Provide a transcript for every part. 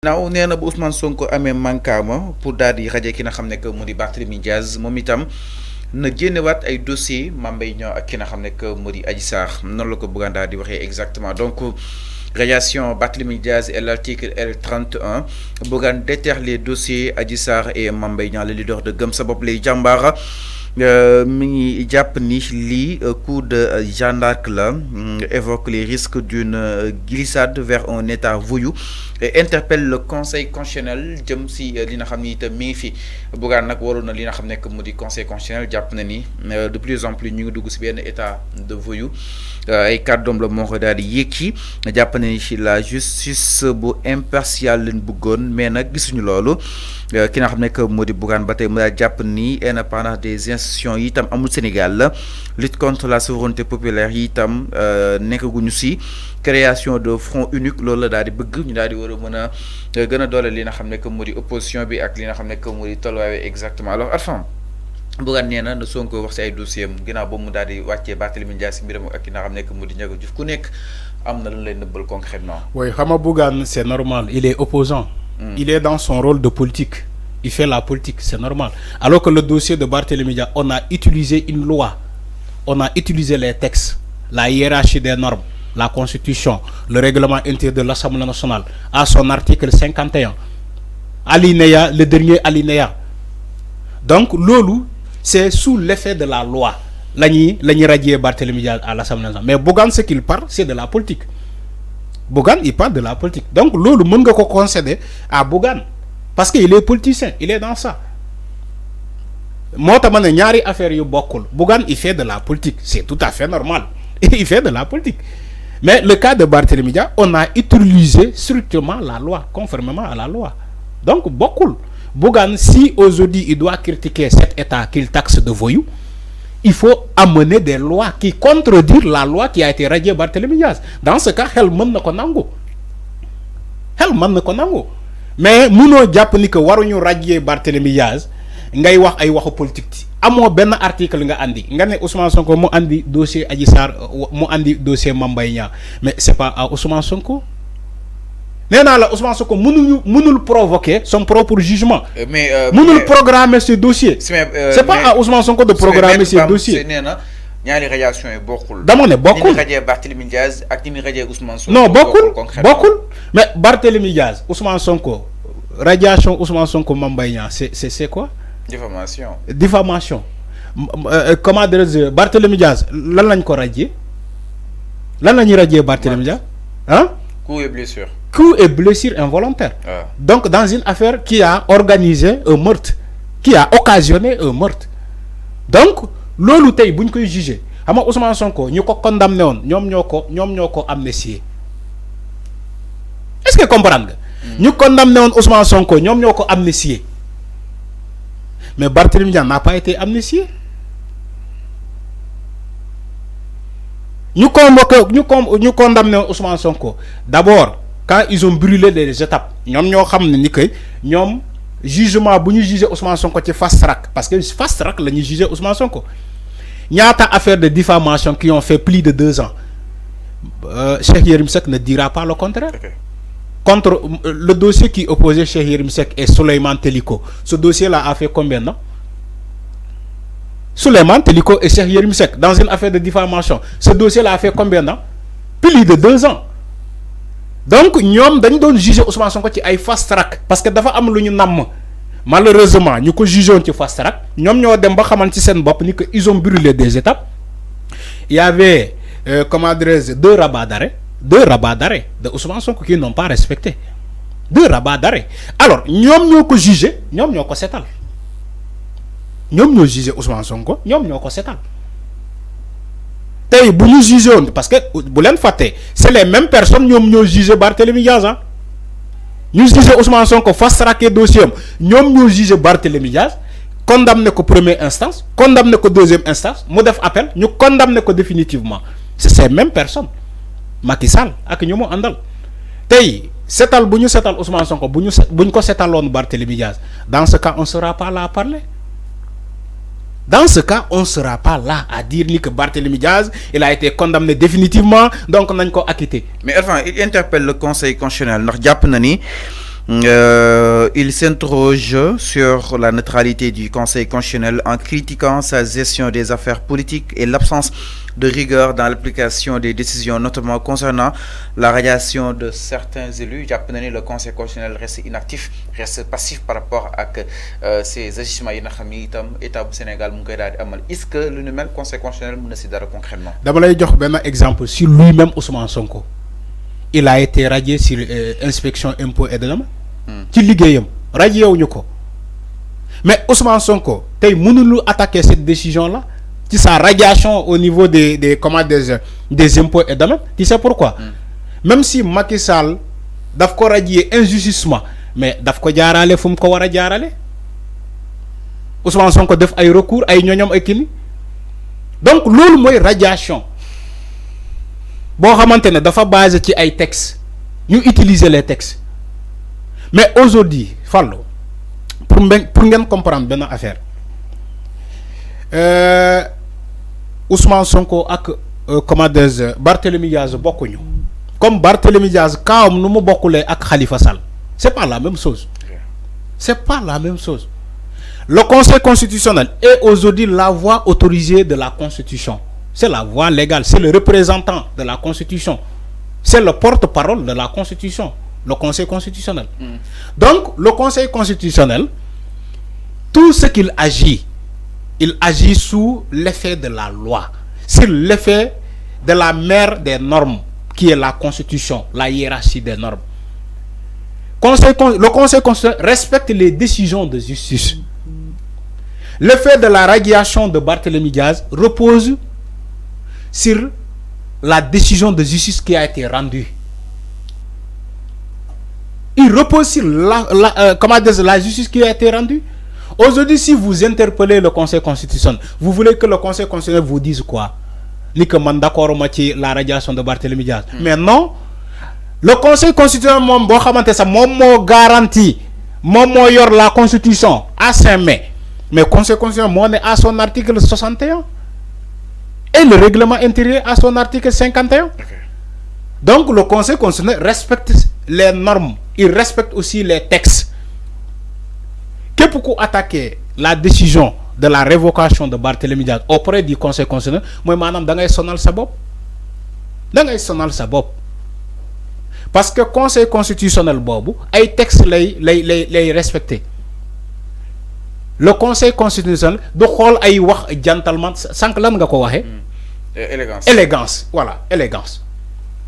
naaw nee na bu Ousmane Sonko amee mankaama pour daal di raje ki nga xam ne que mu di Barthélémy Diaz moom itam na génnewaat ay dossier Mame Mbaye Niang ak ki nga xam ne que mu di Adji Sarr noonu la ko bëggaan daal di waxee exactement donc radiation Barthélémy Diaz et l'article L31 bëggaan déterre les dossiers Adji Sarr et Mame Mbaye Niang le leader de Gëm Sa Bopp lay jàmbaara mi ngi jàpp ni lii coup de Jeanne d'Arc la évoque les risques d'une glissade vers un état voyou et interpelle le conseil constitutionnel jëm si li nga xam ni itam mi ngi fi Bougane nag waroon na li nga xam ne mu di conseil constitutionnel jàpp na ni de plus en plus ñu ngi dugg si benn état de voyou ay kàddoom la moo ko daal di yékki jàpp na ni si la justice bu impartiale leen bëggoon mais nag gisuñu loolu ki nga xam ne moo di Bougane ba tey mu daal jàpp ni indépendance des institutions yi itam amul Sénégal la lutte contre la souveraineté populaire yi itam nekkaguñu si création de front unique loolu la daal di bëgg ñu daal di war a mën a gën a doole li nga xam ne moo di opposition bi ak li nga xam ne moo di tolluwaay exactement alors Arfan Bougane nee na Sonko wax si ay dossier am ginnaaw boobu mu daal di wàccee Barthélémy Dias si mbiram ak ki nga xam ne moo di Ndiaga Diouf ku nekk am na lu lay nëbbal concrètement. Oui, xam nga Bougane c'est normal, il est opposant. Il est dans son rôle de politique. Il fait la politique, c'est normal. Alors que le dossier de Barthélémy Dias, on a utilisé une loi, on a utilisé les textes, la hiérarchie des normes, la constitution, le règlement intérieur de l'Assemblée nationale, à son article 51, alinéa, le dernier alinéa. Donc, lolu, c'est sous l'effet de la loi. L'année radié Barthélémy Dias à l'Assemblée nationale. Mais Bougane, ce qu'il parle, c'est de la politique. Bougane, il parle de la politique. Donc, lolu, on peut concéder à Bougane. Parce qu'il est politicien, il est dans ça. Moi, je ñaari affaire yu bokul. Bougane, il fait de la politique. C'est tout à fait normal. Il fait de la politique. Mais le cas de Barthélémy Dias, on a utilisé strictement la loi, conformément à la loi. Donc, beaucoup. Bougane, si aujourd'hui il doit critiquer cet État qu'il taxe de voyous, il faut amener des lois qui contredisent la loi qui a été radiée Barthélémy Dias. Dans ce cas, elle mène le konango. Elle mène le konango. Mais muno japp ni que waruñu radier Barthélémy Dias ngay wax ay waxu politique amo ben article nga andi nga ne Ousmane Sonko mo andi dossier Adji Sarr mo andi dossier Mame Mbaye Niang mais c'est pas à Ousmane Sonko néna la Ousmane Sonko mënul provoquer son propre jugement mënul programmer ce dossier c'est pas à Ousmane Sonko de programmer ce dossier néna ñaari radiation yi bokul dama ne bokul ni radier Barthélémy Dias ak ni radier Ousmane Sonko non bokul mais Barthélémy Dias Ousmane Sonko radiation Ousmane Sonko Mame Mbaye Niang c'est quoi? Diffamation. Comment dire Barthélémy Dias lan lañ ko radier? Lan lañu radier Barthélémy Dias? Hein? Coup et blessure. Coup et blessure involontaire. Ah. Donc dans une affaire qui a organisé un meurtre, qui a occasionné un meurtre. Donc lolu tay buñ koy juger xam nga Ousmane Sonko ñu ko condamné won ñom ñoko amnistier. Est-ce que comprendre nga? Ñu condamné won Ousmane Sonko ñom ñoko amnistier. Mais Barthélémy Dias n'a pas été amnistié. Nous condamné Ousmane Sonko. D'abord, quand ils ont brûlé les étapes, nous savons que nous jugement bu ñu juger Ousmane Sonko ci fast track parce que fast track la ñu juger Ousmane Sonko. Ñaata affaire de diffamation qui ont fait plus de 2 ans. Cheikh Yérim Seck ne dira pas le contraire. Okay. Contre le dossier qui opposait Cheikh Yérim Seck et Souleymane Teliko. Ce dossier-là a fait combien de temps? Souleymane Teliko et Cheikh Yérim Seck dans une affaire de diffamation. Ce dossier-là a fait combien de temps? Plus de 2 ans. Donc, nous avons jugé Ousmane Sonko qui a fast track. Parce que d'abord, malheureusement, nous avons jugé qui fast track. Nous avons ils ont brûlé des étapes. Il y avait, comment dire, 2 rabats d'arrêt. 2 rabats d'arrêt de Ousmane Sonko qui n'ont pas respecté. 2 rabats d'arrêt. Alors, nous avons jugé, nous avons sétal. Nous avons jugé Ousmane Sonko, nous avons sétal. Tay bu ñu jugé parce que bu len faté c'est les mêmes personnes ñom ñoo jugé Barthélémy Dias hein. Ñu jugé Ousmane Sonko fast traqué dossier ñom ñoo jugé Barthélémy Dias condamné ko première instance condamné ko deuxième instance mu def appel ñu condamné ko définitivement c'est ces mêmes personnes Macky Sall ak ñu mo andal tay sétal bu ñu sétal Ousmane Sonko buñ ko sétalone Barthélémy Dias dans ce cas on sera pas là à parler. Dans ce cas, on ne sera pas là à dire ni que Barthélémy Dias, il a été condamné définitivement, donc on a acquitté. Mais enfin, il interpelle le Conseil constitutionnel. Il s'interroge sur la neutralité du Conseil constitutionnel en critiquant sa gestion des affaires politiques et l'absence de rigueur dans l'application des décisions, notamment concernant la radiation de certains élus. Japonais, le Conseil constitutionnel reste inactif, reste passif par rapport à ces agissements yi nga xam ni itam état bu Sénégal mu ngi koy daal di amal. Est-ce que lu nu mel Conseil constitutionnel mën na si dara concrètement? dama lay jox benn exemple sur lui-même Ousmane Sonko. Il a été radié sur inspection impôt et domaine. ci liggéeyam radié wuñu ko. Mais Ousmane Sonko tey mënul attaquer cette décision là ci sa radiation au niveau des comment des impôts et domaines. Tu sais pourquoi? Même si Macky Sall daf ko radier injustement mais daf ko jaarale fu mu ko war a jaarale. Ousmane Sonko def ay recours ay ñoñom ay kini. Donc loolu mooy radiation boo xamante ne dafa basé ci ay textes ñu utiliser les textes. Mais aujourd'hui Fallou pour ngeen comprendre benn affaire Ousmane Sonko ak comment dire Barthélémy Diaz bokkuñu comme Barthélémy Diaz kaawam nu mu bokkulee ak Khalifa Sall c'est pas la même chose. C'est pas la même chose. Le Conseil constitutionnel est aujourd'hui la voix autorisée de la Constitution. C'est la voix légale, c'est le représentant de la Constitution. C'est le porte-parole de la Constitution, le Conseil constitutionnel. Donc, le Conseil constitutionnel, tout ce qu'il agit, il agit sous l'effet de la loi, sur l'effet de la mère des normes, qui est la Constitution, la hiérarchie des normes. Le Conseil constitutionnel respecte les décisions de justice. L'effet de la radiation de Barthélémy Diaz repose sur la décision de justice qui a été rendue. Il repose sur la justice qui a été rendue. Aujourd'hui, si vous interpellez le Conseil constitutionnel, vous voulez que le Conseil constitutionnel vous dise quoi? Ni que man d'accord la radiation de Barthélémy Diaz. Mais non, le Conseil constitutionnel garantit, yor la Constitution à Saint-Mai. Mais le Conseil constitutionnel est à son article 61. Et le règlement intérieur à son article 51. Okay. Donc le Conseil constitutionnel respecte les normes. Il respecte aussi les textes. Que pourquoi attaquer la décision de la révocation de Barthélémy Diaz auprès du Conseil constitutionnel? Moi, madame, dans sonal sabop. Dans sonal sabop. Parce que le Conseil constitutionnel, bobu, ay textes les respecter. Le Conseil constitutionnel de xol ay wax gentleman sank lan nga ko waxe élégance voilà élégance.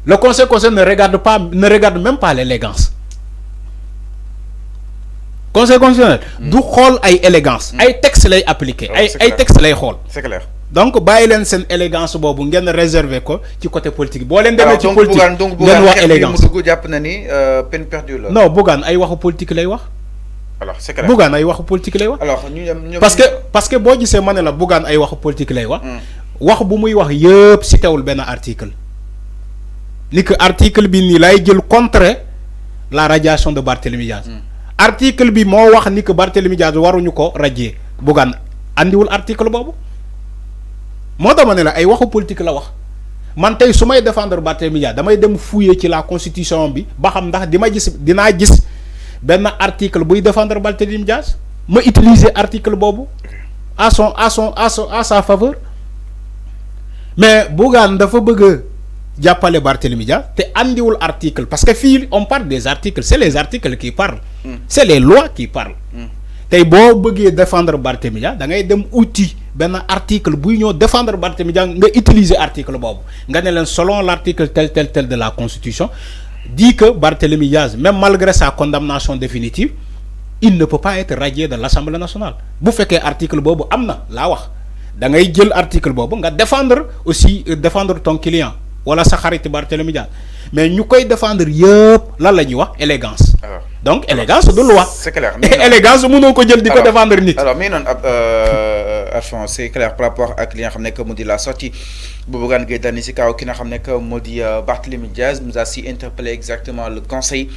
Le Conseil constitutionnel ne regarde même pas l'élégance. Conseil constitutionnel du xol ay élégance ay texte lay appliquer ay texte lay xol. C'est clair. Donc bàyyi leen seen élégance boobu ngeen réserver ko ci côté politique boo leen demee ci politique ngeen wax élégance jàpp na ni peine perdue la. Non Bougane ay waxu politique lay wax. Alors c'est clair. Bougane ay waxu politique lay wax. Alors parce que boo gisee ma ne la Bougane ay waxu politique lay wax. wax bu muy wax yëpp ci teewul benn article. Ni que article bi nii lay jël contre la radiation de Barthélémy Diaz. Article bi moo wax ni que Barthélémy Diaz waruñu ko radier. Bougane andiwul article boobu. Moo tax ma ne la ay waxu politique la wax. Man tey su may défendre Barthélémy Diaz damay dem fouiller ci la constitution bi ba xam ndax dinaa gis benn article buy défendre Barthélémy Diaz ma utiliser article boobu à sa faveur. Mais Bougane dafa bëgg jàppale Barthélémy Diaz te andiwul article parce que fii on parle des articles, c'est les articles qui parlent. C'est les lois qui parlent. Tey boo bëggee défendre Barthélémy Diaz da ngay dem outil benn article buy ñëw défendre Barthélémy Diaz nga utiliser article boobu nga ne leen selon l'article tel de la Constitution dit que Barthélémy Diaz même malgré sa condamnation définitive il ne peut pas être radié de l'Assemblée nationale. Bu fekkee article boobu am na laa wax da ngay jël article boobu nga défendre ton client wala sa xarit Barthélémy Diaz mais ñu koy défendre yëpp lan la ñuy wax élégance. Donc élégance de loi. C'est clair. Élégance mënoo ko jël di ko défendre nit. Alors mais non c'est clair par rapport ak li nga xam ne que mu di la sortie bu Bougane Gueye Dany si kaw ki nga xam ne que mu di Barthélémy Diaz nous a si interpellé exactement le Conseil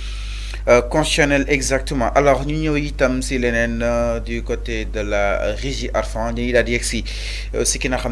constitutionnel exactement. Alors ñu ñëw itam si leneen du côté de la régie Arfan ñu daal di yegg si ki nga xam